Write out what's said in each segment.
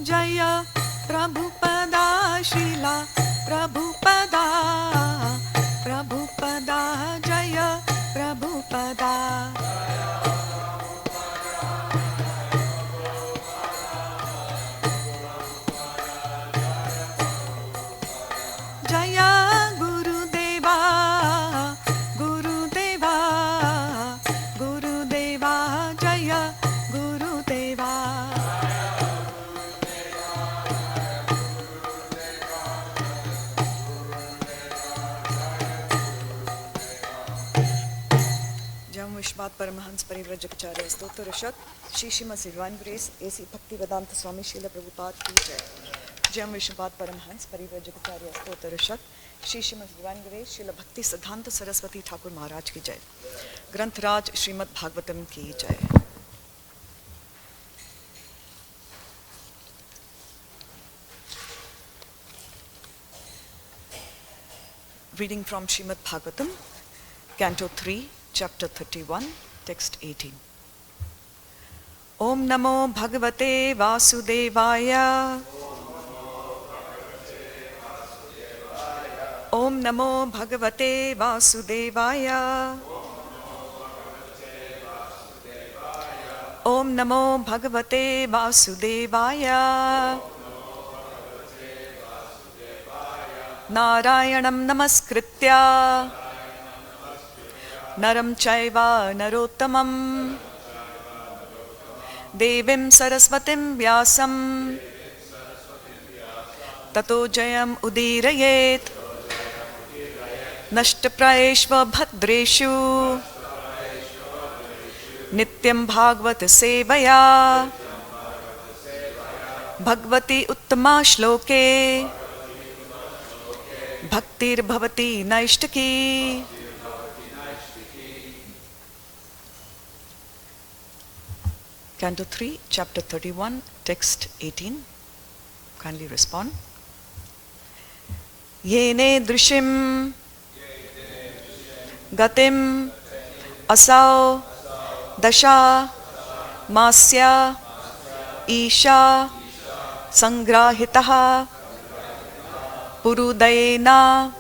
जय प्रभुपदा श्रीला प्रभुपदा प्रभुपदा जय प्रभुपदा जय गुरुदेवा गुरुदेवा गुरुदेवा जय गुरुदेवा जम विश्वात परमहंस परिव्रजकाचार्य स्तोत्र ऋषभ Shri Srimad divine grace A C Bhaktivedanta स्वामी श्रील प्रभुपाद की जय। जम विश्वात परमहंस परिव्रजकाचार्य स्तोत्र ऋषभ श्री श्रीमद डिवाइन ग्रेस श्रील भक्ति सिद्धांत सरस्वती ठाकुर महाराज की जय। ग्रंथराज श्रीमद भागवतम की जय। Reading from Srimad Bhagavatam, Canto 3, Chapter 31, Text 18. Om Namo Bhagavate Vasudevaya. Om Namo Bhagavate Vasudevaya. Om Namo Bhagavate Vasudevaya. Narayanam Namaskritya Naram Chaiva Narottamam Devim Saraswatim Vyasam Tato Jayam Udirayet Nashtapraeshva Bhadreshu Nityam Bhagvat Sevaya Bhagavati Uttama Shloke Bhaktir Bhavati Naishtaki. Canto 3, Chapter 31, Text 18. Kindly respond. Yene Drishim Gatim Asau Dasha Masya Isha Sangrahitaha Purudayena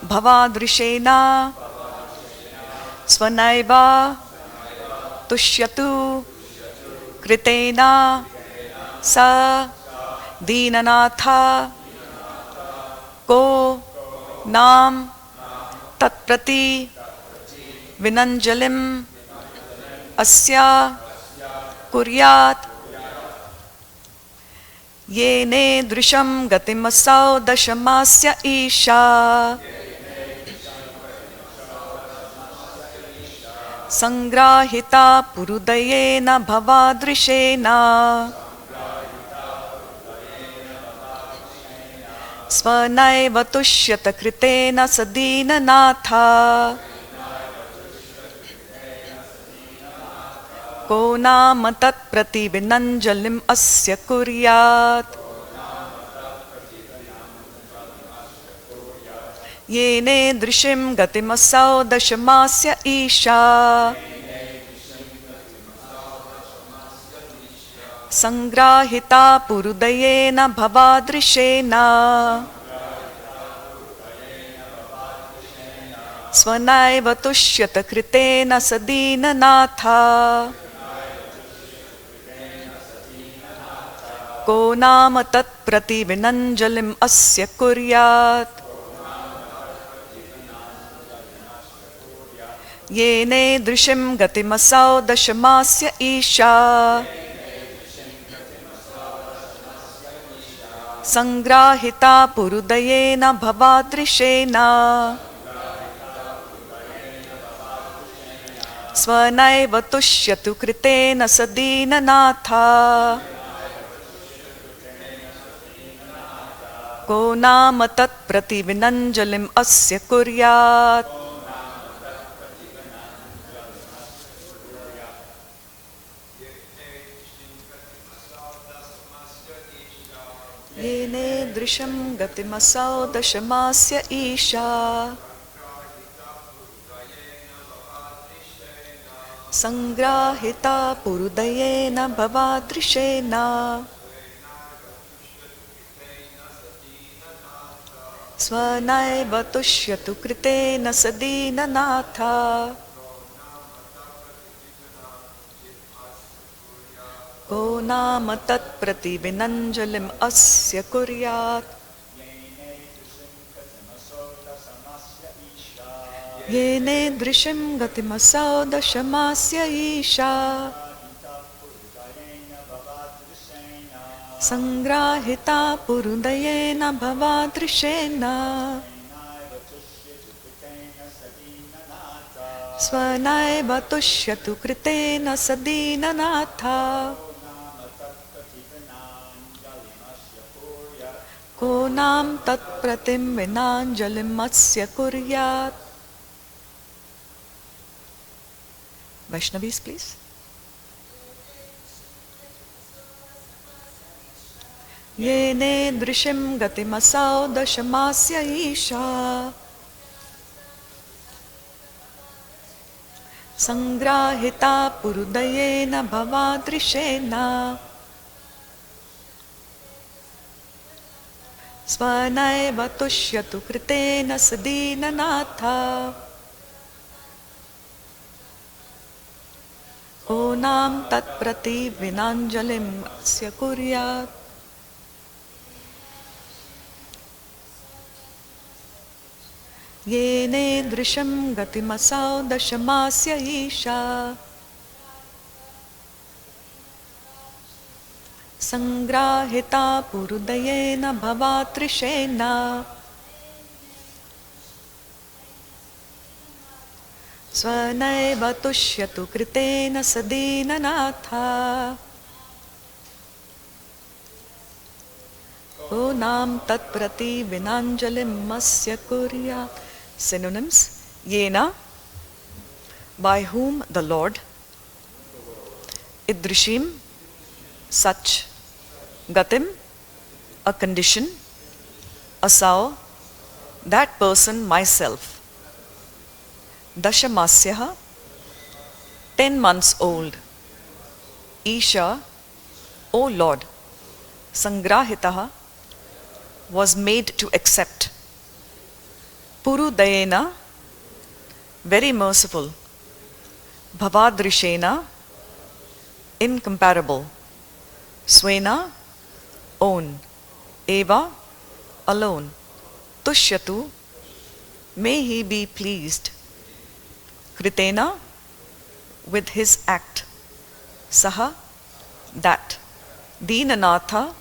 Bhavadrishena Svanaiva Tushyatu Kritena Sa Dinanatha Ko Nam Tatprati Vinanjalim Asya Kuryat Yene Drisham Gatimasau Dashamasya Isha Sangrahita Purudayena Bhavadrishena Svanaiva Tushyata Kritena Sadina Natha Ko Nama Tat Prati Vinanjalim Asya Kuryat Yene Drishim Gatimasau Dashamasya Isha Sangrahita Purudayena Bhavadrishena Svanaiva Tushyata Kritena Sadina Natha Ko Nama Tat Prati Vinanjalim Asya Kuryat Yene Drishim Gatimasau Dashamasya Isha Sangrahita Purudayena Bhavadrishena Svanaiva Tushyatu Kritena Sadina Natha Ko Nama Tat Prati Vinanjalim Asya Kuryat Yene Drisham Gatimasau Dashamasya Isha Sangrahita Purudayena Bhavadrishena Svanaiva tushyatu kritena sadinanatha. Ko nama tat prativinanjalim asya kuryat. Yene drishim gatimasau dashamasya isha. Sangrahita purudayena bhavadrishena. Svanaiva tushyatu kritena sadinanatha. Ko nam tat pratim vinanjalim asya kuryat. Vaishnavis, please. Yene drishim gatimasau dashamasya isha. Sangrahita purudayena bhavadrishena. Svanaiva tushyatu kritena sadinanatha. Onam tat prati vinanjalim asya kuryat. Yene drisham gatimasau dashamasya isha. Sangrahita purudayena bhavatrishena. Svanaiva tushyatu kritena sadinanatha. Onam tat prati vinanjalim asya kuryat. Synonyms: Yena, by whom the Lord, Idrishim, such, Gatim, a condition, Asau, that person, myself, Dashamasyaha, 10 months old, Isha, O Lord, Sangrahitaha, was made to accept, Purudayena, very merciful, Bhavadrishena, incomparable, Swena, own, Eva, alone, Tushyatu, may he be pleased, Kritena, with his act, Saha, that, Deenanatha,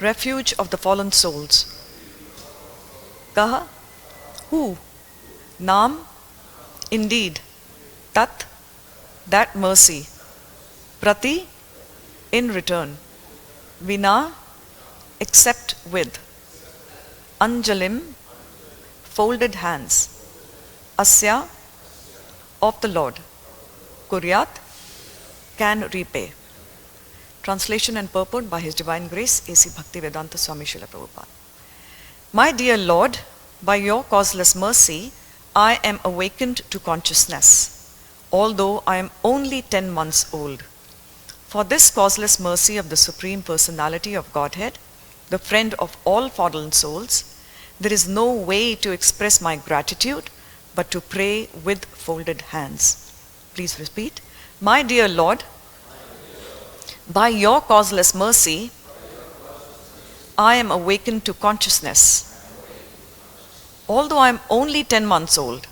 refuge of the fallen souls, Kaha, who, Nam, indeed, Tat, that mercy, Prati, in return, Vina, except with, Anjalim, folded hands, Asya, of the Lord, Kuryat, can repay. Translation and purport by His Divine Grace, A.C. Bhaktivedanta Swami Srila Prabhupada. My dear Lord, by your causeless mercy, I am awakened to consciousness, although I am only 10 months old. For this causeless mercy of the Supreme Personality of Godhead, the friend of all fallen souls, there is no way to express my gratitude but to pray with folded hands. Please repeat. My dear Lord, by your causeless mercy, I am awakened to consciousness, although I am only 10 months old.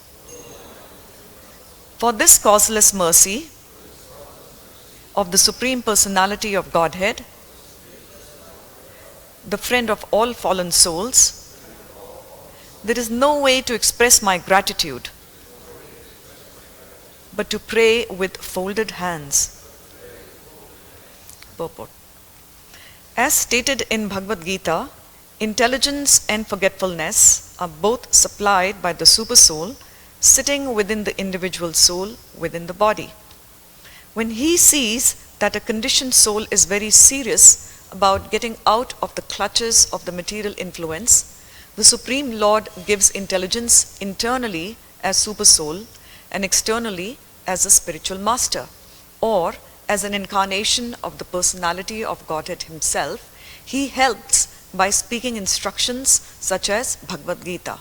For this causeless mercy of the Supreme Personality of Godhead, the friend of all fallen souls, there is no way to express my gratitude but to pray with folded hands. Purport. As stated in Bhagavad Gita, intelligence and forgetfulness are both supplied by the Supersoul sitting within the individual soul within the body. When he sees that a conditioned soul is very serious about getting out of the clutches of the material influence, the Supreme Lord gives intelligence internally as Supersoul and externally as a spiritual master, or as an incarnation of the personality of Godhead himself. He helps by speaking instructions such as Bhagavad Gita.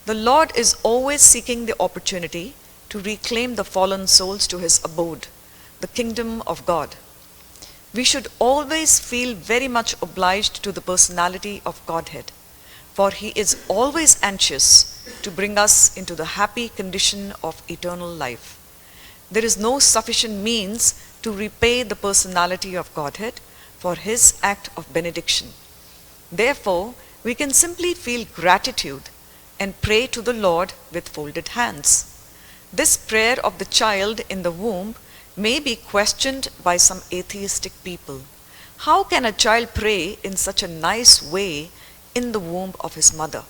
The Lord is always seeking the opportunity to reclaim the fallen souls to his abode, the kingdom of God. We should always feel very much obliged to the personality of Godhead, for he is always anxious to bring us into the happy condition of eternal life. There is no sufficient means to repay the personality of Godhead for his act of benediction. Therefore, we can simply feel gratitude and pray to the Lord with folded hands. This prayer of the child in the womb may be questioned by some atheistic people. How can a child pray in such a nice way in the womb of his mother?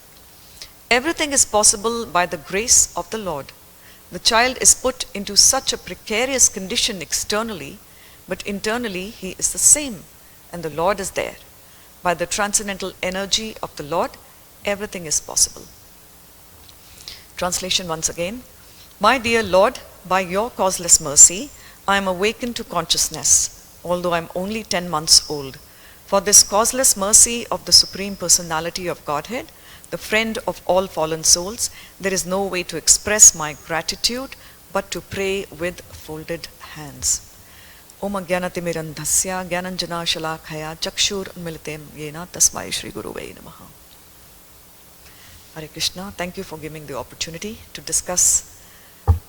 Everything is possible by the grace of the Lord. The child is put into such a precarious condition externally, but internally he is the same, and the Lord is there. By the transcendental energy of the Lord, everything is possible. Translation once again. My dear Lord, by your causeless mercy, I am awakened to consciousness, although I am only 10 months old. For this causeless mercy of the Supreme Personality of Godhead, the friend of all fallen souls, there is no way to express my gratitude but to pray with folded hands. Om Jnanatimmirandhasya Jnananjana Shalakaya Chakshur Unmilitem Yena Tasmai Shri Guruvei Namaha. Hare Krishna, thank you for giving the opportunity to discuss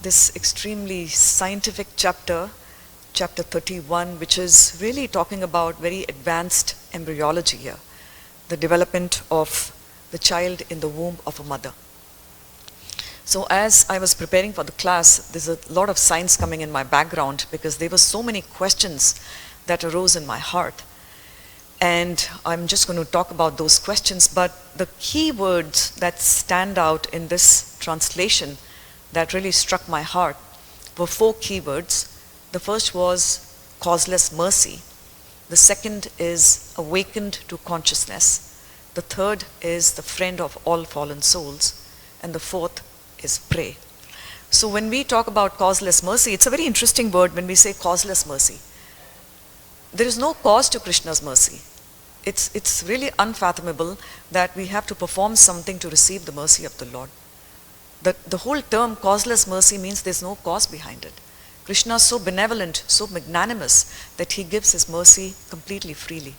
this extremely scientific chapter, chapter 31, which is really talking about very advanced embryology here, the development of the child in the womb of a mother. So as I was preparing for the class, there's a lot of science coming in my background because there were so many questions that arose in my heart. And I'm just going to talk about those questions, but the key words that stand out in this translation that really struck my heart were 4 key words. The first was causeless mercy. The second is awakened to consciousness. The third is the friend of all fallen souls. And the fourth is pray. So when we talk about causeless mercy, it's a very interesting word when we say causeless mercy. There is no cause to Krishna's mercy. It's really unfathomable that we have to perform something to receive the mercy of the Lord. The whole term causeless mercy means there's no cause behind it. Krishna is so benevolent, so magnanimous that he gives his mercy completely freely.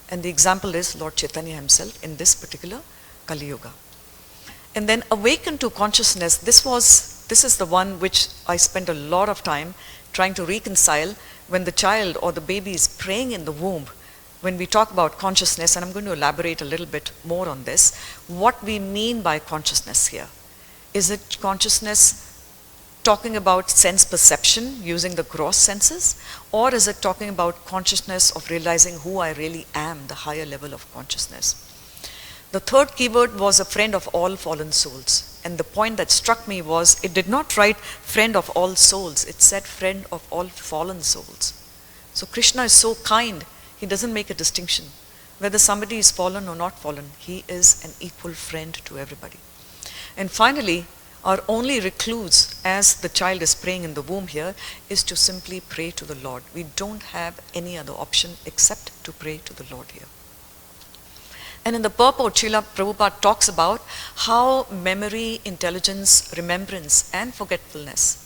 And the example is Lord Chaitanya himself in this particular Kali Yuga. And then awaken to consciousness, this is the one which I spent a lot of time trying to reconcile when the child or the baby is praying in the womb. When we talk about consciousness, and I'm going to elaborate a little bit more on this, what we mean by consciousness here. Is it consciousness talking about sense perception using the gross senses? Or is it talking about consciousness of realizing who I really am, the higher level of consciousness? The third keyword was a friend of all fallen souls. And the point that struck me was it did not write friend of all souls, it said friend of all fallen souls. So Krishna is so kind. He doesn't make a distinction. Whether somebody is fallen or not fallen, he is an equal friend to everybody. And finally, our only recluse as the child is praying in the womb here is to simply pray to the Lord. We don't have any other option except to pray to the Lord here. And in the purport, Srila Prabhupada talks about how memory, intelligence, remembrance and forgetfulness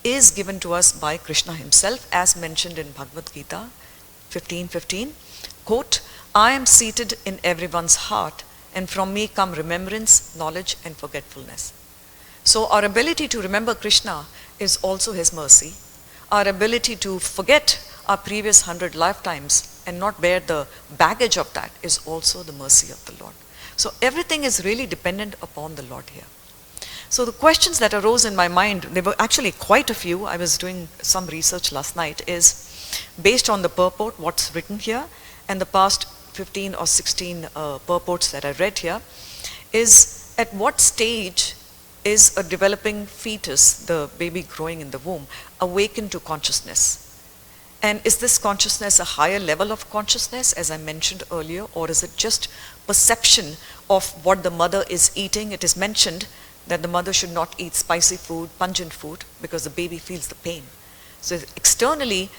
is given to us by Krishna himself as mentioned in Bhagavad Gita 15:15, quote, I am seated in everyone's heart and from me come remembrance, knowledge and forgetfulness. So our ability to remember Krishna is also his mercy. Our ability to forget our previous 100 lifetimes and not bear the baggage of that is also the mercy of the Lord. So everything is really dependent upon the Lord here. So the questions that arose in my mind, there were actually quite a few. I was doing some research last night, is based on the purport, what's written here, and the past 15 or 16 purports that I read here, is at what stage is a developing fetus, the baby growing in the womb, awakened to consciousness? And is this consciousness a higher level of consciousness, as I mentioned earlier, or is it just perception of what the mother is eating? It is mentioned that the mother should not eat spicy food, pungent food, because the baby feels the pain. So externally,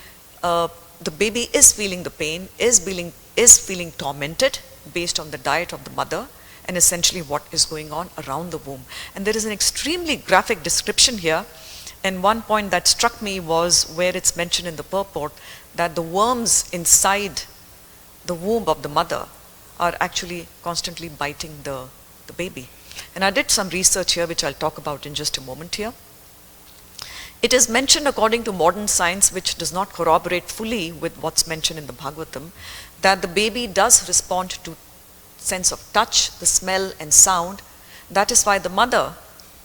the baby is feeling the pain, is is feeling tormented based on the diet of the mother and essentially what is going on around the womb. And there is an extremely graphic description here. And one point that struck me was where it's mentioned in the purport that the worms inside the womb of the mother are actually constantly biting the baby. And I did some research here, which I'll talk about in just a moment here. It is mentioned according to modern science, which does not corroborate fully with what's mentioned in the Bhagavatam, that the baby does respond to sense of touch, the smell and sound. That is why the mother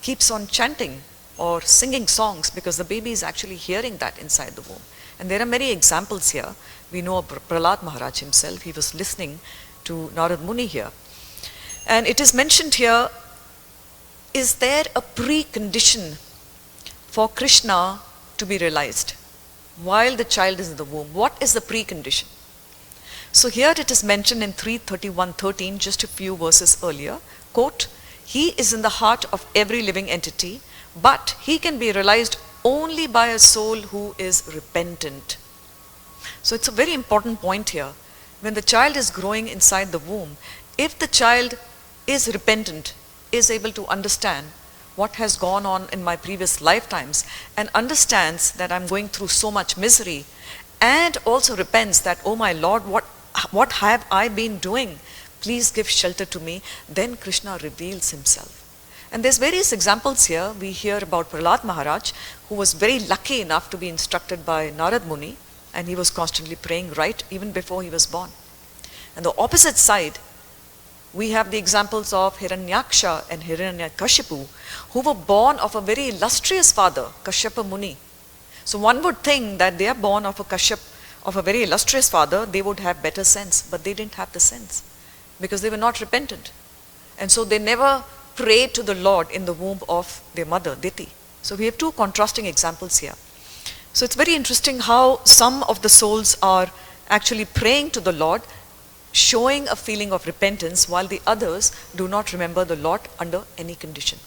keeps on chanting or singing songs, because the baby is actually hearing that inside the womb. And there are many examples here. We know of Prahlad Maharaj himself. He was listening to Narad Muni here. And it is mentioned here, is there a precondition for Krishna to be realized while the child is in the womb? What is the precondition? So here it is mentioned in 3:31:13, just a few verses earlier, quote, "He is in the heart of every living entity, but he can be realized only by a soul who is repentant." So it's a very important point here. When the child is growing inside the womb, if the child is repentant, is able to understand what has gone on in my previous lifetimes and understands that I'm going through so much misery, and also repents that, oh my Lord, what have I been doing? Please give shelter to me. Then Krishna reveals himself. And there's various examples here. We hear about Prahlad Maharaj, who was very lucky enough to be instructed by Narad Muni, and he was constantly praying right even before he was born. And the opposite side, we have the examples of Hiranyaksha and Hiranyakashipu, who were born of a very illustrious father, Kashyapa Muni. So one would think that they are born of a very illustrious father, they would have better sense, but they didn't have the sense because they were not repentant. And so they never prayed to the Lord in the womb of their mother, Diti. So we have two contrasting examples here. So it's very interesting how some of the souls are actually praying to the Lord, showing a feeling of repentance, while the others do not remember the Lord under any condition.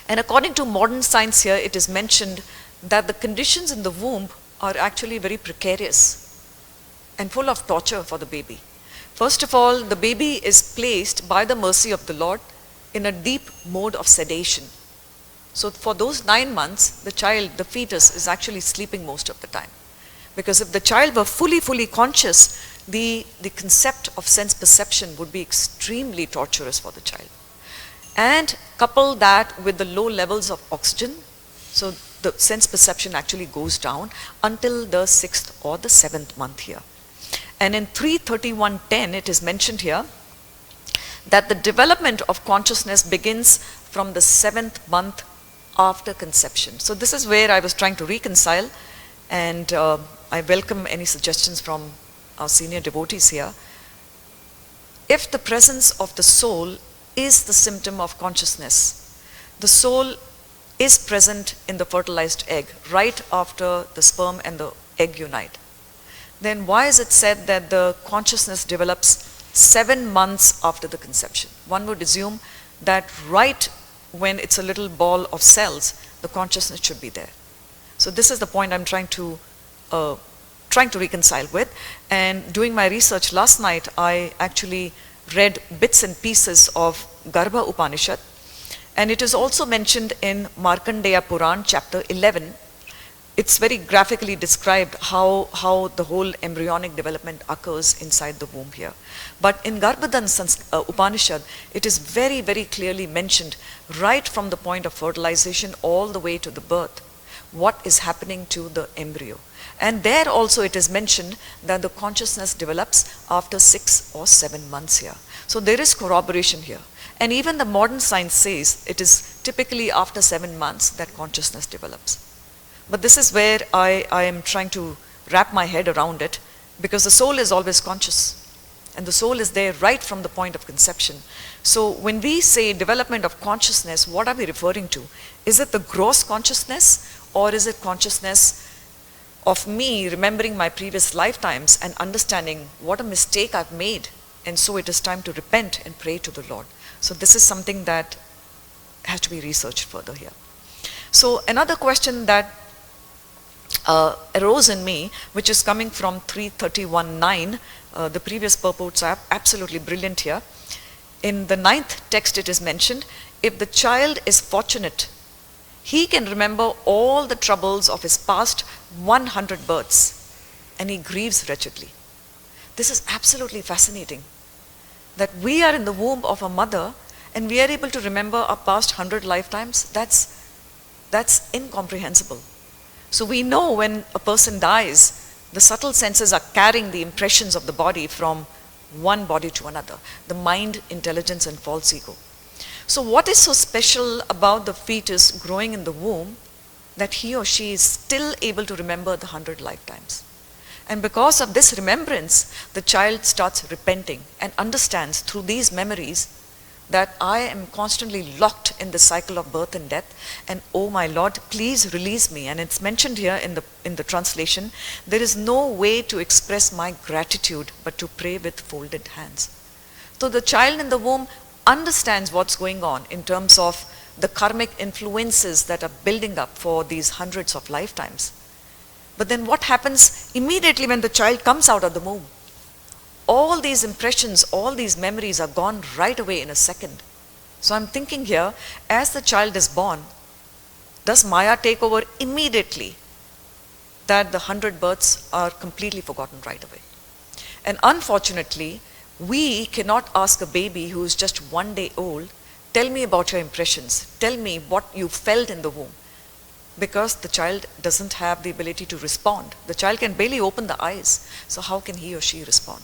And according to modern science here, it is mentioned that the conditions in the womb are actually very precarious and full of torture for the baby. First of all, the baby is placed by the mercy of the Lord in a deep mode of sedation. So for those 9 months, the child, the fetus, is actually sleeping most of the time. Because if the child were fully conscious, the concept of sense perception would be extremely torturous for the child. And couple that with the low levels of oxygen, so the sense perception actually goes down until the 6th or the 7th month here. And in 3:31:10, it is mentioned here that the development of consciousness begins from the 7th month after conception. So this is where I was trying to reconcile, and I welcome any suggestions from our senior devotees here. If the presence of the soul is the symptom of consciousness, the soul is present in the fertilized egg right after the sperm and the egg unite, then why is it said that the consciousness develops 7 months after the conception? One would assume that right when it's a little ball of cells, the consciousness should be there. So this is the point I'm trying to reconcile with. And doing my research last night, I actually read bits and pieces of Garbha Upanishad, and it is also mentioned in Markandeya Puran, chapter 11. It's very graphically described how the whole embryonic development occurs inside the womb here. But in Garbhadan Upanishad, it is very clearly mentioned right from the point of fertilization all the way to the birth, what is happening to the embryo. And there also it is mentioned that the consciousness develops after 6 or 7 months here. So there is corroboration here. And even the modern science says it is typically after 7 months that consciousness develops. But this is where I am trying to wrap my head around it, because the soul is always conscious. And the soul is there right from the point of conception. So when we say development of consciousness, what are we referring to? Is it the gross consciousness, or is it consciousness of me remembering my previous lifetimes and understanding what a mistake I've made, and so it is time to repent and pray to the Lord? So this is something that has to be researched further here. So another question that arose in me, which is coming from 3:31:9, the previous purports are absolutely brilliant here. In the 9th text it is mentioned, if the child is fortunate, he can remember all the troubles of his past 100 births, and he grieves wretchedly. This is absolutely fascinating, that we are in the womb of a mother and we are able to remember our past 100 lifetimes. That's incomprehensible. So we know when a person dies, the subtle senses are carrying the impressions of the body from one body to another, the mind, intelligence, and false ego. So what is so special about the fetus growing in the womb that he or she is still able to remember the 100 lifetimes? And because of this remembrance, the child starts repenting and understands through these memories that I am constantly locked in the cycle of birth and death, and oh my Lord, please release me. And it's mentioned here in the translation, there is no way to express my gratitude but to pray with folded hands. So the child in the womb understands what's going on in terms of the karmic influences that are building up for these hundreds of lifetimes. But then what happens immediately when the child comes out of the womb? All these impressions, all these memories are gone right away in a second. So I'm thinking here, as the child is born, does Maya take over immediately, that the 100 births are completely forgotten right away? And unfortunately, we cannot ask a baby who is just 1 day old, tell me about your impressions, tell me what you felt in the womb, because the child doesn't have the ability to respond. The child can barely open the eyes, so how can he or she respond?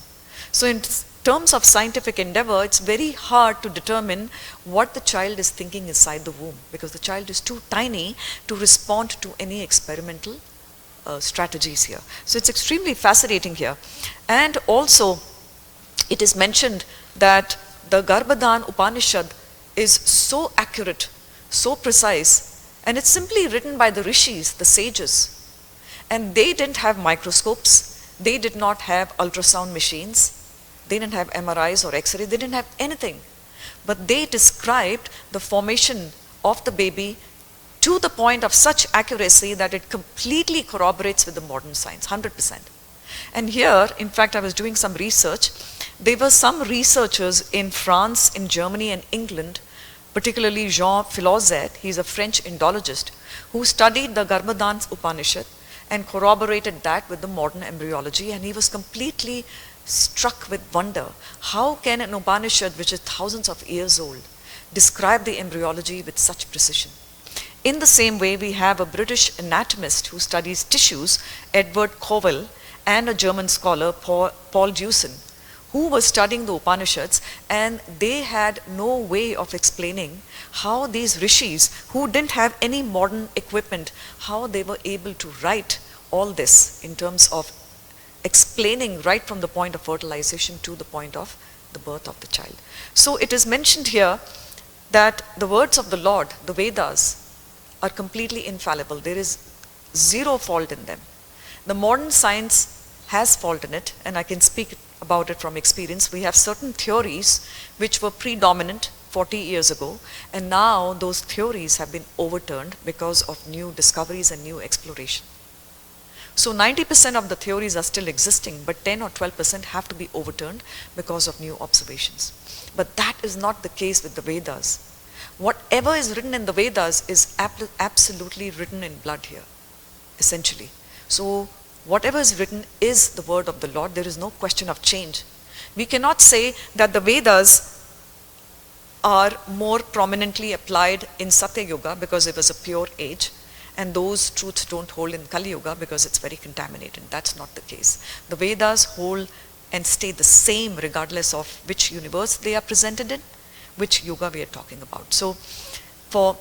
So in terms of scientific endeavor, it's very hard to determine what the child is thinking inside the womb, because the child is too tiny to respond to any experimental strategies here. So it's extremely fascinating here. And also, it is mentioned that the Garbhadan Upanishad is so accurate, so precise, and it's simply written by the rishis, the sages. And they didn't have microscopes, they did not have ultrasound machines, they didn't have MRIs or X-ray, they didn't have anything. But they described the formation of the baby to the point of such accuracy that it completely corroborates with the modern science, 100%. And here, in fact, I was doing some research. There were some researchers in France, in Germany, and England, particularly Jean Philozet, he's a French Indologist, who studied the Garbhadan Upanishad and corroborated that with the modern embryology, and he was completely struck with wonder. How can an Upanishad, which is thousands of years old, describe the embryology with such precision? In the same way, we have a British anatomist who studies tissues, Edward Cowell, and a German scholar, Paul Deussen, who was studying the Upanishads, and they had no way of explaining how these rishis, who didn't have any modern equipment, how they were able to write all this in terms of explaining right from the point of fertilization to the point of the birth of the child. So it is mentioned here that the words of the Lord, the Vedas, are completely infallible. There is zero fault in them. The modern science has fault in it, and I can speak about it from experience. We have certain theories which were predominant 40 years ago, and now those theories have been overturned because of new discoveries and new exploration. So 90% of the theories are still existing, but 10 or 12% have to be overturned because of new observations. But that is not the case with the Vedas. Whatever is written in the Vedas is absolutely written in blood here, essentially. So whatever is written is the word of the Lord. There is no question of change. We cannot say that the Vedas are more prominently applied in Satya Yuga because it was a pure age, and those truths don't hold in Kali Yuga because it's very contaminated. That's not the case. The Vedas hold and stay the same regardless of which universe they are presented in, which yuga we are talking about. So for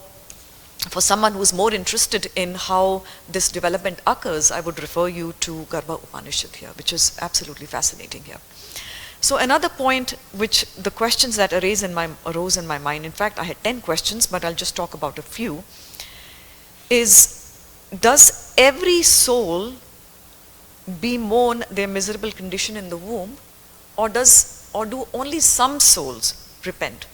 someone who's more interested in how this development occurs, I would refer you to Garbha Upanishad here, which is absolutely fascinating here. So another point which the questions that arose in my mind, in fact I had 10 questions, but I'll just talk about a few, is does every soul bemoan their miserable condition in the womb, or do only some souls repent?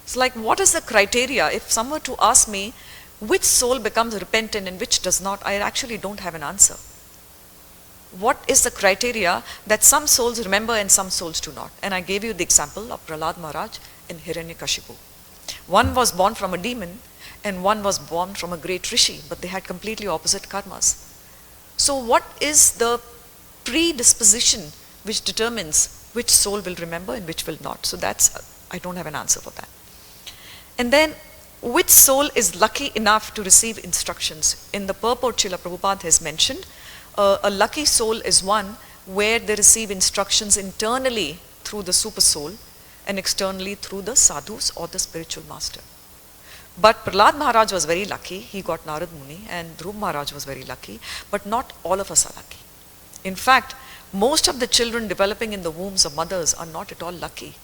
It's like, what is the criteria? If someone were to ask me which soul becomes repentant and which does not, I actually don't have an answer. what is the criteria that some souls remember and some souls do not? And I gave you the example of Prahlad Maharaj and Hiranyakashipu. One was born from a demon and one was born from a great rishi, but they had completely opposite karmas. So what is the predisposition which determines which soul will remember and which will not? So that's, I don't have an answer for that. And then, which soul is lucky enough to receive instructions? In the purport, Srila Prabhupada has mentioned, a lucky soul is one where they receive instructions internally through the super soul and externally through the sadhus or the spiritual master. But Prahlad Maharaj was very lucky. He got Narad Muni, and Dhruv Maharaj was very lucky. But not all of us are lucky. In fact, most of the children developing in the wombs of mothers are not at all lucky.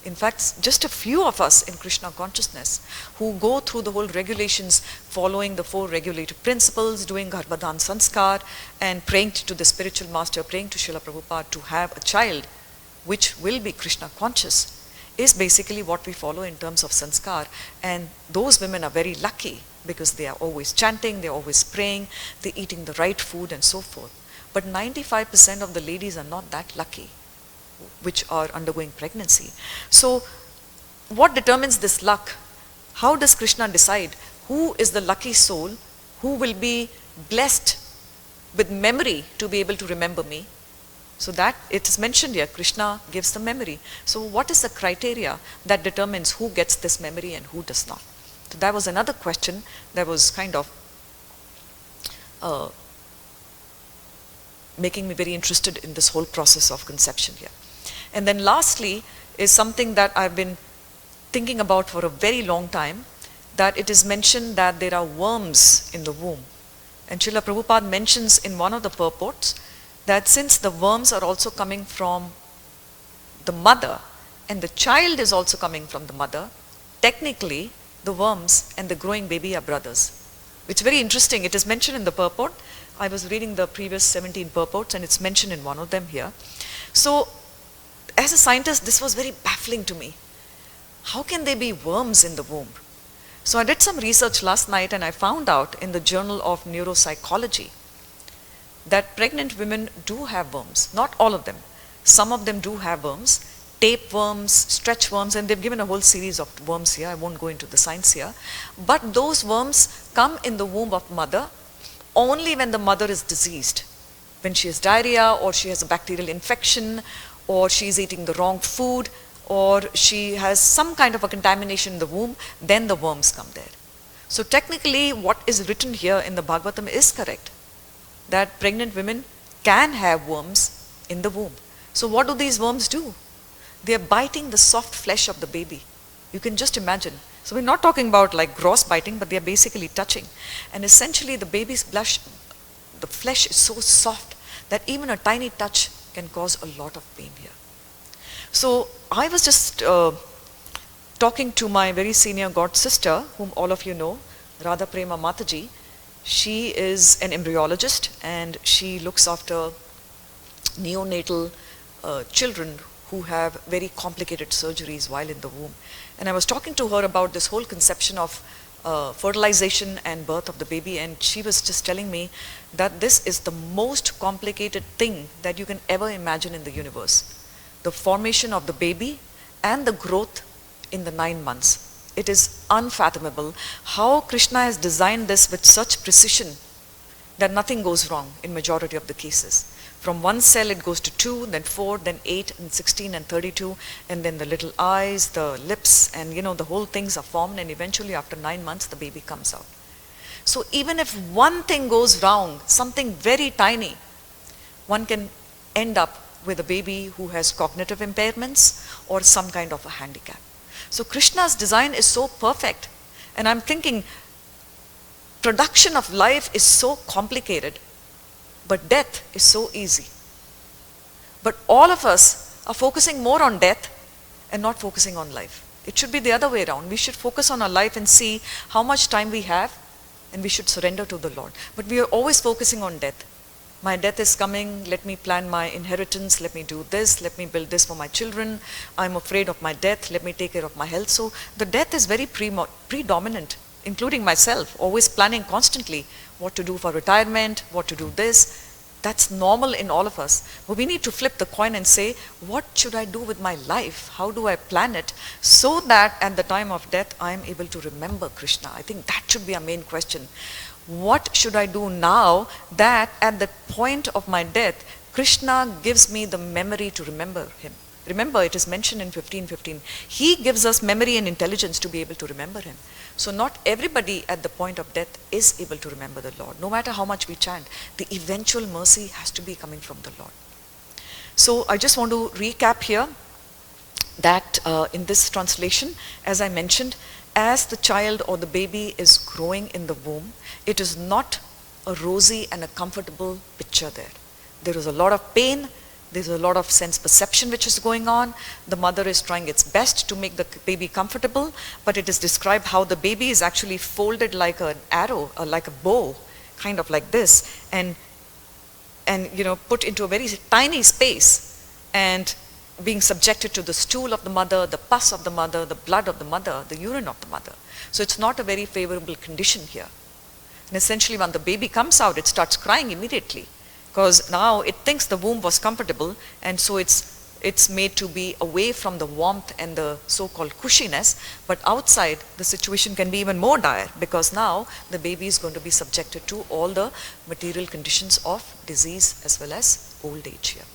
In fact, just a few of us in Krishna consciousness who go through the whole regulations, following the 4 regulative principles, doing Garbhadan Sanskar, and praying to the spiritual master, praying to Srila Prabhupada to have a child which will be Krishna conscious, is basically what we follow in terms of sanskar. And those women are very lucky because they are always chanting, they are always praying, they are eating the right food and so forth. But 95% of the ladies are not that lucky, which are undergoing pregnancy. So what determines this luck? How does Krishna decide who is the lucky soul, who will be blessed with memory to be able to remember me? So that it is mentioned here, Krishna gives the memory. So what is the criteria that determines who gets this memory and who does not? So that was another question that was kind of making me very interested in this whole process of conception here. And then lastly is something that I've been thinking about for a very long time, that it is mentioned that there are worms in the womb. And Srila Prabhupada mentions in one of the purports that since the worms are also coming from the mother and the child is also coming from the mother, technically the worms and the growing baby are brothers. It's very interesting. It is mentioned in the purport. I was reading the previous 17 purports and it's mentioned in one of them here. So as a scientist, this was very baffling to me. How can there be worms in the womb? So I did some research last night and I found out in the Journal of Neuropsychology that pregnant women do have worms. Not all of them. Some of them do have worms, tapeworms, stretch worms, and they've given a whole series of worms here. I won't go into the science here. But those worms come in the womb of mother only when the mother is diseased. When she has diarrhea, or she has a bacterial infection, or she is eating the wrong food, or she has some kind of a contamination in the womb, then the worms come there. So technically what is written here in the Bhagavatam is correct, that pregnant women can have worms in the womb. So what do these worms do? They are biting the soft flesh of the baby. You can just imagine. So we're not talking about like gross biting, but they are basically touching. And essentially the baby's the flesh is so soft that even a tiny touch can cause a lot of pain here. So I was just talking to my very senior god sister, whom all of you know, Radha Prema Mataji. She is an embryologist and she looks after neonatal children who have very complicated surgeries while in the womb. And I was talking to her about this whole conception of fertilization and birth of the baby, and she was just telling me that this is the most complicated thing that you can ever imagine in the universe. The formation of the baby and the growth in the 9 months. It is unfathomable how Krishna has designed this with such precision that nothing goes wrong in majority of the cases. From 1 cell it goes to 2, then 4, then 8, and 16, and 32, and then the little eyes, the lips, and the whole things are formed, and eventually after 9 months the baby comes out. So even if one thing goes wrong, something very tiny, one can end up with a baby who has cognitive impairments or some kind of a handicap. So Krishna's design is so perfect, and I'm thinking production of life is so complicated, but death is so easy. But all of us are focusing more on death and not focusing on life. It should be the other way around. We should focus on our life and see how much time we have, and we should surrender to the Lord. But we are always focusing on death. My death is coming, let me plan my inheritance, let me do this, let me build this for my children, I'm afraid of my death, let me take care of my health. So the death is very predominant, including myself, always planning constantly what to do for retirement, what to do this. That's normal in all of us. But we need to flip the coin and say, what should I do with my life? How do I plan it so that at the time of death, I am able to remember Krishna? I think that should be our main question. What should I do now that at the point of my death, Krishna gives me the memory to remember him? Remember, it is mentioned in 15:15. He gives us memory and intelligence to be able to remember him. So not everybody at the point of death is able to remember the Lord. No matter how much we chant, the eventual mercy has to be coming from the Lord. So I just want to recap here that in this translation, as I mentioned, as the child or the baby is growing in the womb, it is not a rosy and a comfortable picture there. There is a lot of pain. There's a lot of sense perception which is going on. The mother is trying its best to make the baby comfortable, but it is described how the baby is actually folded like an arrow, or like a bow, kind of like this, and put into a very tiny space, and being subjected to the stool of the mother, the pus of the mother, the blood of the mother, the urine of the mother. So it's not a very favorable condition here. And essentially when the baby comes out, it starts crying immediately, because now it thinks the womb was comfortable, and so it's made to be away from the warmth and the so-called cushiness. But outside, the situation can be even more dire, because now the baby is going to be subjected to all the material conditions of disease as well as old age here.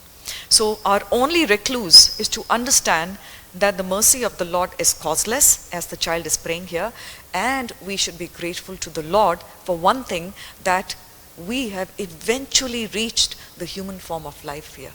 So our only recluse is to understand that the mercy of the Lord is causeless, as the child is praying here, and we should be grateful to the Lord for one thing, that we have eventually reached the human form of life here.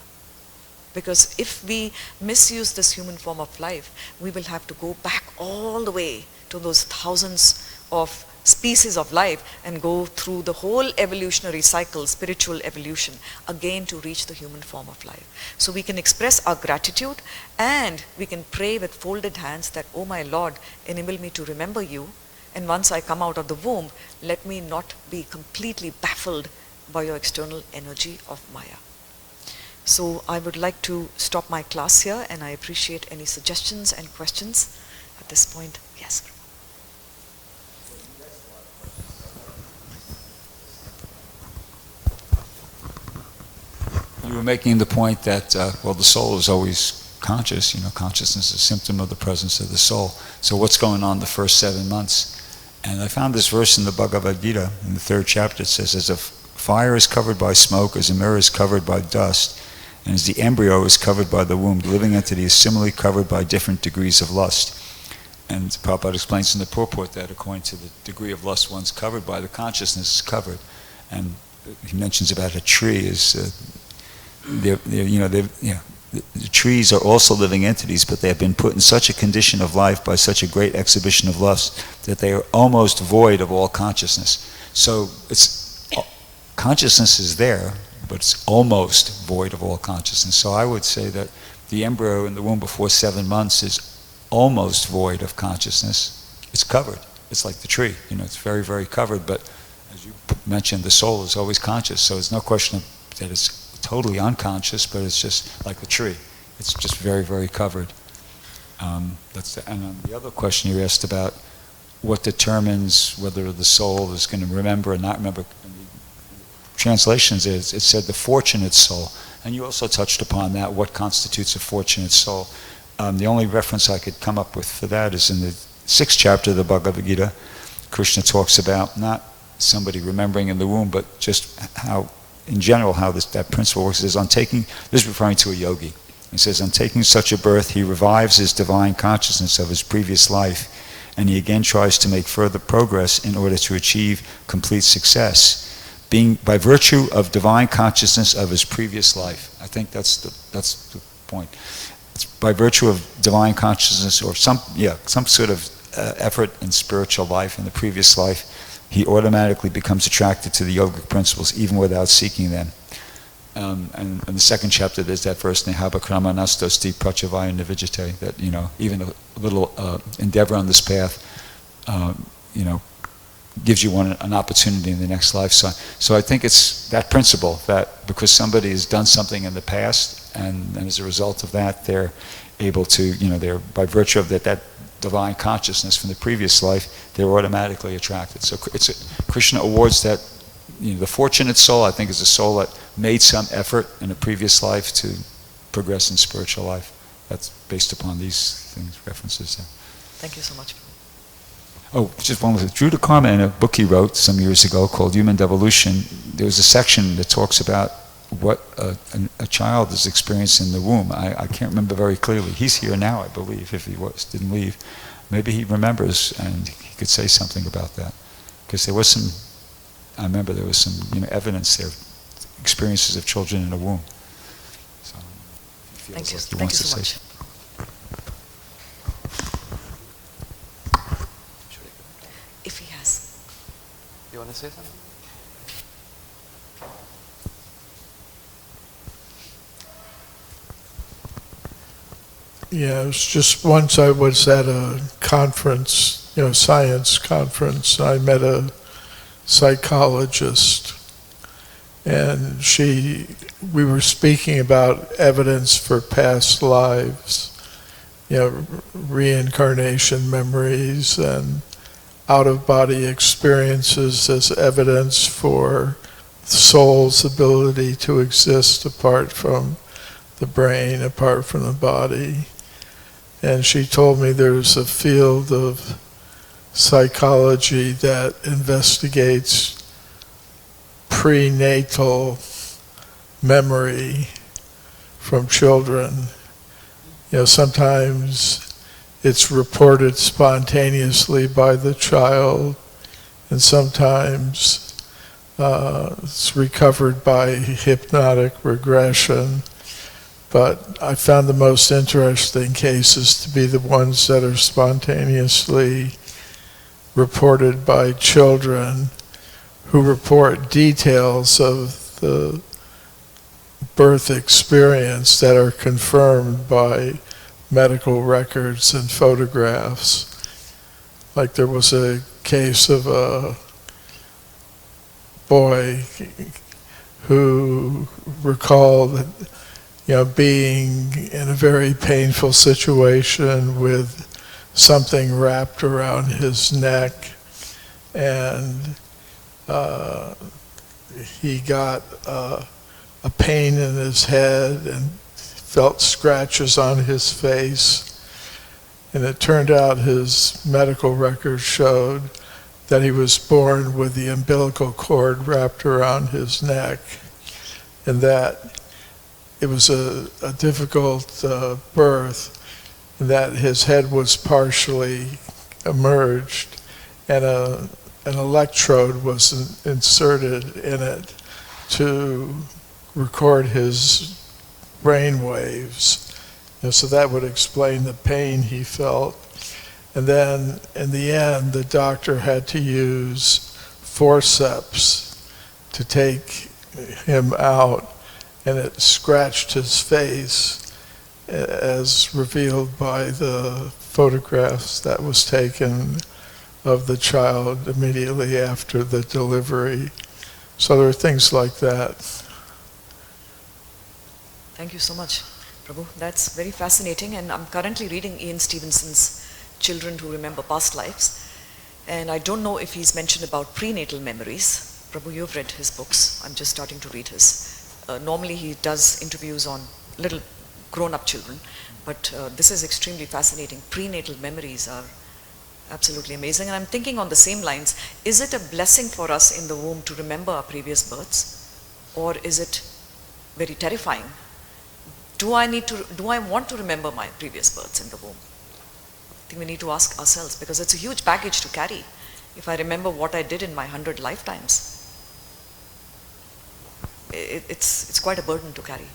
Because if we misuse this human form of life, we will have to go back all the way to those thousands of species of life and go through the whole evolutionary cycle, spiritual evolution, again to reach the human form of life. So we can express our gratitude, and we can pray with folded hands that, oh my Lord, enable me to remember you. And once I come out of the womb, let me not be completely baffled by your external energy of Maya. So I would like to stop my class here, and I appreciate any suggestions and questions at this point. Yes. You were making the point that, the soul is always conscious. Consciousness is a symptom of the presence of the soul. So what's going on the first 7 months? And I found this verse in the Bhagavad Gita, in the 3rd chapter. It says, as a fire is covered by smoke, as a mirror is covered by dust, and as the embryo is covered by the womb, the living entity is similarly covered by different degrees of lust. And Prabhupada explains in the purport that according to the degree of lust one's covered by, the consciousness is covered. And he mentions about a tree is, the trees are also living entities, but they have been put in such a condition of life by such a great exhibition of lust that they are almost void of all consciousness. So consciousness is there, but it's almost void of all consciousness. So I would say that the embryo in the womb before 7 months is almost void of consciousness. It's covered. It's like the tree. It's very, very covered. But as you mentioned, the soul is always conscious. So it's no question that it's totally unconscious, but it's just like a tree. It's just very, very covered. And the other question you asked about what determines whether the soul is going to remember or not remember. In the translations it said the fortunate soul. And you also touched upon that, what constitutes a fortunate soul. The only reference I could come up with for that is in the 6th chapter of the Bhagavad Gita. Krishna talks about not somebody remembering in the womb, but just how, in general, how that principle works. It says, this is referring to a yogi. He says, on taking such a birth, he revives his divine consciousness of his previous life, and he again tries to make further progress in order to achieve complete success, being by virtue of divine consciousness of his previous life. I think that's the point. It's by virtue of divine consciousness, or some sort of effort in spiritual life in the previous life, he automatically becomes attracted to the yogic principles even without seeking them. And in the 2nd chapter there's that verse, Nehaba Krama-nastosti Prachavaya Nivijate, that even a little endeavor on this path gives you an opportunity in the next life. So I think it's that principle, that because somebody has done something in the past, and as a result of that they're able to, they're by virtue of that divine consciousness from the previous life, they're automatically attracted. So Krishna awards that, the fortunate soul, I think, is a soul that made some effort in a previous life to progress in spiritual life. That's based upon these things, references there. Thank you so much. Oh, just one more. Drew DeKarma, in a book he wrote some years ago called Human Devolution, there was a section that talks about what a child is experiencing in the womb. I can't remember very clearly. He's here now, I believe, if he didn't leave. Maybe he remembers and he could say something about that. Because there was some, I remember there was some evidence there, experiences of children in the womb. So, Thank you. Like he Thank you wants to so say much. If he has. You want to say something? Yeah, it was just once I was at a conference, science conference. I met a psychologist, and we were speaking about evidence for past lives, reincarnation memories and out-of-body experiences as evidence for soul's ability to exist apart from the brain, apart from the body. And she told me there's a field of psychology that investigates prenatal memory from children. Sometimes it's reported spontaneously by the child, and sometimes it's recovered by hypnotic regression. But I found the most interesting cases to be the ones that are spontaneously reported by children who report details of the birth experience that are confirmed by medical records and photographs. Like there was a case of a boy who recalled being in a very painful situation with something wrapped around his neck, and he got a pain in his head and felt scratches on his face. And it turned out his medical records showed that he was born with the umbilical cord wrapped around his neck, and that it was a difficult birth, that his head was partially emerged, and an electrode was inserted in it to record his brain waves. So that would explain the pain he felt. And then in the end, the doctor had to use forceps to take him out, and it scratched his face, as revealed by the photographs that was taken of the child immediately after the delivery. So there are things like that. Thank you so much, Prabhu. That's very fascinating, and I'm currently reading Ian Stevenson's Children Who Remember Past Lives, and I don't know if he's mentioned about prenatal memories. Prabhu, you've read his books. I'm just starting to read his. Normally he does interviews on little grown-up children, but this is extremely fascinating. Prenatal memories are absolutely amazing, and I'm thinking on the same lines, is it a blessing for us in the womb to remember our previous births, or is it very terrifying? Do I want to remember my previous births in the womb? I think we need to ask ourselves, because it's a huge baggage to carry. If I remember what I did in my 100 lifetimes, it's quite a burden to carry.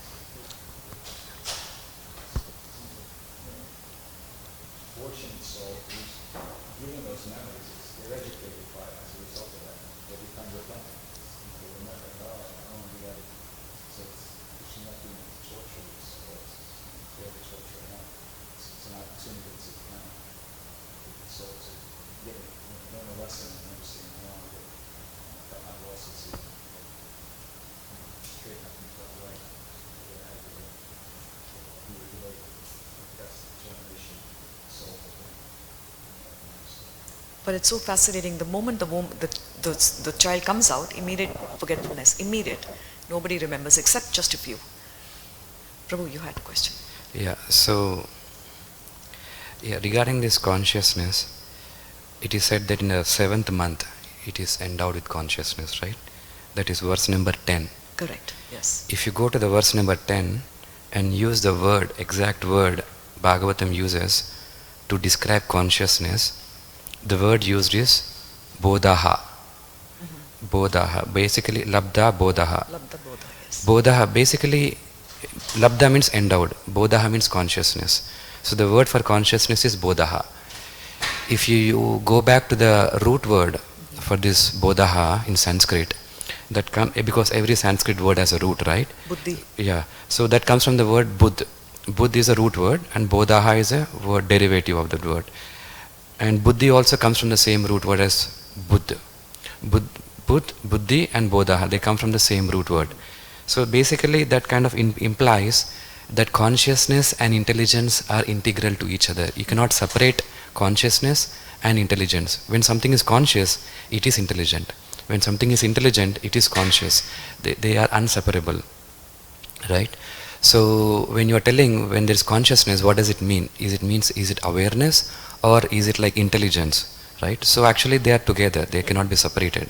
Fortunate soul who's given those memories, they're educated by it as a result of that. They become repentant. They remember, I only got it. So it's not doing torture, it's fairly torture now. It's an opportunity to kind of so to get it, learn a lesson and understand along with it. But I've also seen straighten up and felt right. Who would relate the best generation soul. But it's so fascinating. The moment the child comes out, immediate forgetfulness, immediate. Nobody remembers except just a few. Prabhu, you had a question. Yeah, so, regarding this consciousness, it is said that in the 7th month, it is endowed with consciousness, right? That is verse number 10. Correct, yes. If you go to the verse number 10 and use the word, exact word Bhagavatam uses to describe consciousness, the word used is bodhaha. Bodhaha, basically labdha bodhaha. Labdha Bodha, yes. Bodhaha, basically, labdha means endowed, bodhaha means consciousness. So the word for consciousness is bodhaha. If you go back to the root word for this bodhaha in Sanskrit, that because every Sanskrit word has a root, right? Buddhi. Yeah. So that comes from the word buddh. Buddh is a root word and bodhaha is a word derivative of that word. And buddhi also comes from the same root word as buddh. Buddhi and bodhaha, they come from the same root word. So basically that kind of implies that consciousness and intelligence are integral to each other. You cannot separate consciousness and intelligence. When something is conscious, it is intelligent. When something is intelligent, it is conscious. They are inseparable, right? So when you are telling when there is consciousness, what does it mean? Is it awareness or is it like intelligence, right? So actually they are together. They cannot be separated.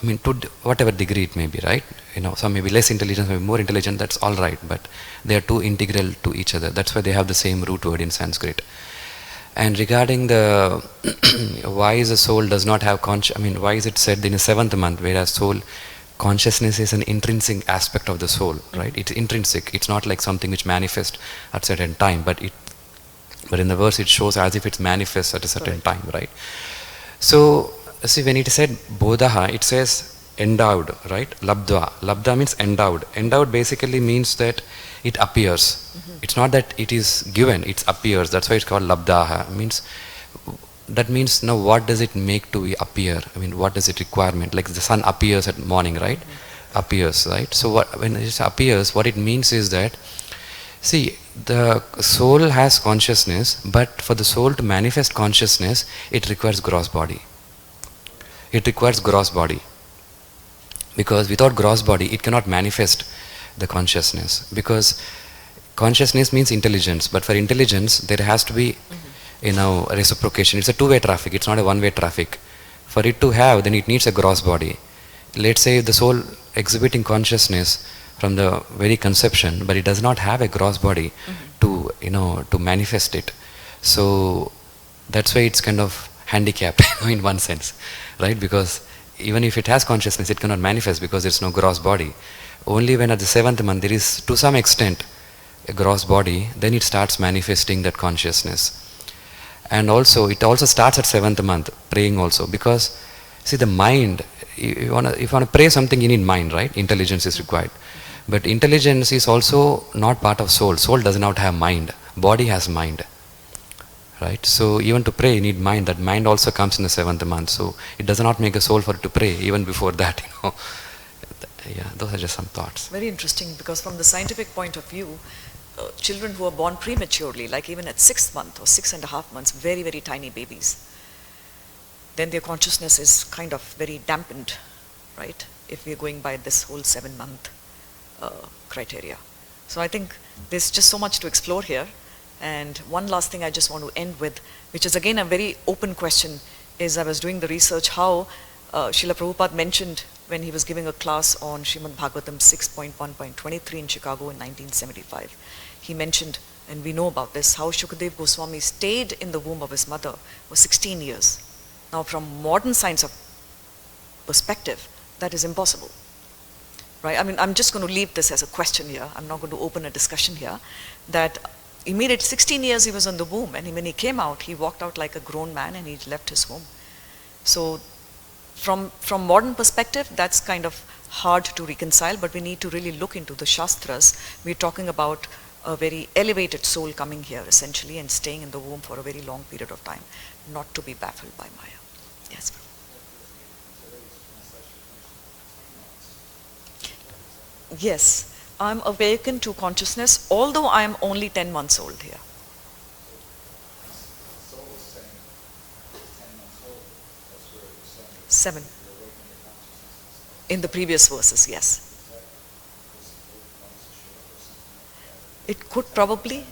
I mean, to whatever degree it may be, right? Some may be less intelligent, maybe more intelligent. That's all right, but they are too integral to each other. That's why they have the same root word in Sanskrit. And regarding the why the soul does not have why is it said in the 7th month, whereas soul consciousness is an intrinsic aspect of the soul, right? It's intrinsic. It's not like something which manifests at a certain time, but in the verse it shows as if it manifests at a certain time, right? So see, when it is said bodhaha, it says endowed, right? Labdha means endowed. Endowed basically means that it appears. It's not that it is given, it appears. That's why it's called labdhaha. That means now what does it make to appear? What does it requirement? Like the sun appears at morning, right? Appears, right? So when it appears, what it means is that, see, the soul has consciousness, but for the soul to manifest consciousness, it requires gross body. It requires gross body. Because without gross body, it cannot manifest the consciousness. Because consciousness means intelligence, but for intelligence, there has to be reciprocation. It's a two-way traffic, it's not a one-way traffic. For it to have, then it needs a gross body. Let's say the soul exhibiting consciousness from the very conception, but it does not have a gross body to manifest it. So that's why it's kind of handicapped in one sense, right? Because even if it has consciousness, it cannot manifest because there's no gross body. Only when at the 7th month there is to some extent a gross body, then it starts manifesting that consciousness. And also, it also starts at 7th month, praying also, because see, the mind, if you want to pray something, you need mind, right? Intelligence is required. But intelligence is also not part of soul. Soul does not have mind. Body has mind, right? So even to pray, you need mind. That mind also comes in the 7th month. So it does not make a soul for it to pray, even before that, Yeah, those are just some thoughts. Very interesting, because from the scientific point of view, children who are born prematurely, like even at 6th month or 6.5 months, very, very tiny babies, then their consciousness is kind of very dampened, right? If we're going by this whole 7-month criteria. So I think there's just so much to explore here. And one last thing I just want to end with, which is again a very open question, is I was doing the research how Srila Prabhupada mentioned when he was giving a class on Srimad Bhagavatam 6.1.23 in Chicago in 1975. He mentioned, and we know about this, how Shukadev Goswami stayed in the womb of his mother for 16 years. Now from modern science of perspective, that is impossible. Right? I'm just going to leave this as a question here. I'm not going to open a discussion here. That immediate 16 years he was in the womb, and when he came out, he walked out like a grown man and he left his home. So from modern perspective, that's kind of hard to reconcile, but we need to really look into the Shastras. We're talking about a very elevated soul coming here essentially and staying in the womb for a very long period of time, not to be baffled by Maya. Yes. Yes, I'm awakened to consciousness, although I am only 10 months old here. Seven. In the previous verses, yes. It could probably.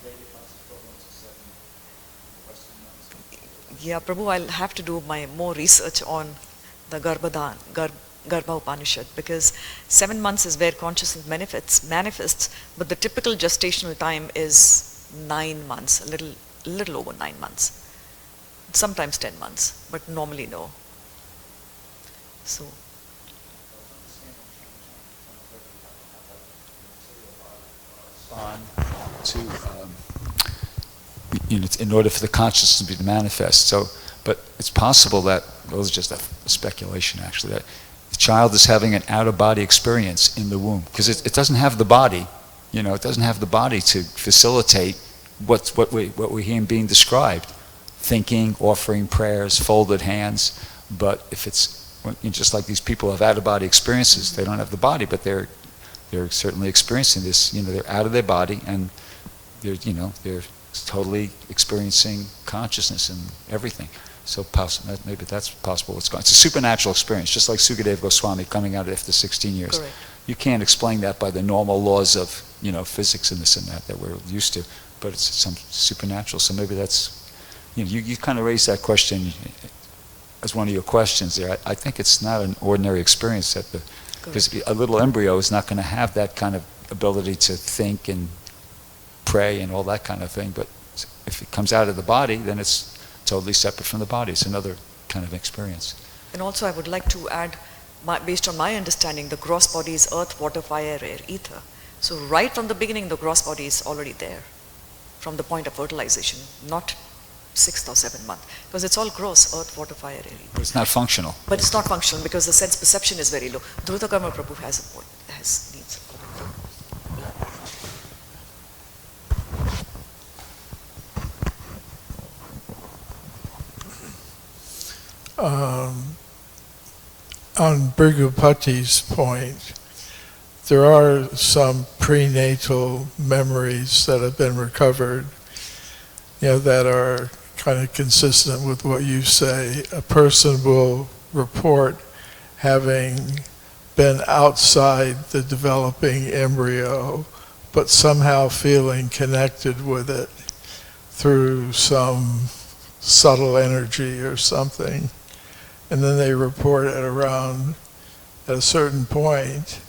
Yeah, Prabhu, I'll have to do my more research on the Garbha Upanishad, because 7 months is where consciousness manifests, but the typical gestational time is 9 months, a little over 9 months. Sometimes 10 months, but normally no. So, to in order for the consciousness to be manifest. So, but it's possible that, well, it's just a speculation actually, that the child is having an out-of-body experience in the womb, because it doesn't have the body, it doesn't have the body to facilitate what we hear being described, thinking, offering prayers, folded hands. But if it's just like these people have out-of-body experiences, they don't have the body, but they're certainly experiencing this. They're out of their body, and they're totally experiencing consciousness and everything. So maybe that's possible. It's a supernatural experience, just like Sukadeva Goswami coming out after 16 years. correct. You can't explain that by the normal laws of physics and this and that we're used to, but it's some supernatural. So maybe that's you kind of raised that question as one of your questions there. I think it's not an ordinary experience because a little embryo is not going to have that kind of ability to think and pray and all that kind of thing. But if it comes out of the body, then it's totally separate from the body. It's another kind of experience. And also I would like to add, based on my understanding, the gross body is earth, water, fire, air, ether. So right from the beginning, the gross body is already there, from the point of fertilization, not 6th or 7th month, because it's all gross, earth, water, fire, air, ether. But it's not functional. But it's not functional because the sense perception is very low. Dhruta Karma Prabhu has a point, needs a comment. On Bhrigupati's point, there are some prenatal memories that have been recovered, that are kind of consistent with what you say. A person will report having been outside the developing embryo, but somehow feeling connected with it through some subtle energy or something. And then they report it around, at a certain point,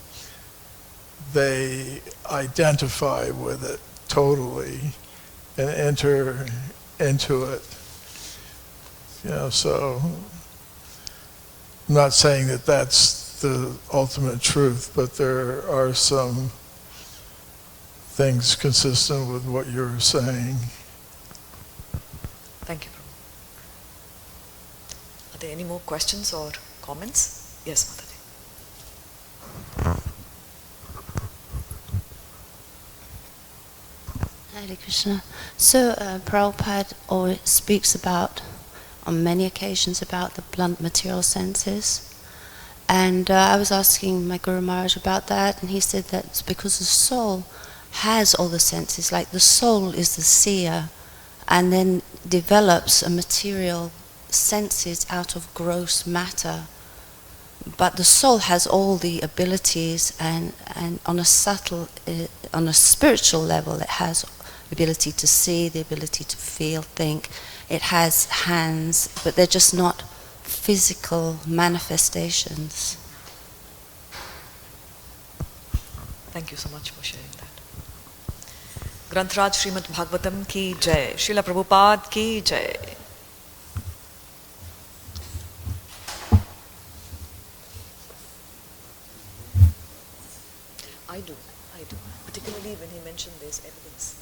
they identify with it totally and enter into it. So I'm not saying that that's the ultimate truth, but there are some things consistent with what you're saying. Thank you, Prabhu. Are there any more questions or comments? Yes, Mataji. Hare Krishna. So Prabhupada always speaks about, on many occasions, about the blunt material senses. And I was asking my Guru Maharaj about that, and he said that it's because the soul has all the senses, like the soul is the seer, and then develops a material senses out of gross matter. But the soul has all the abilities, and on a subtle, on a spiritual level, it has the ability to see, the ability to feel, think. It has hands, but they're just not physical manifestations. Thank you so much for sharing that. Grantraj Srimad Bhagavatam ki jai. Srila Prabhupada ki jai. I do. Particularly when he mentioned there's evidence.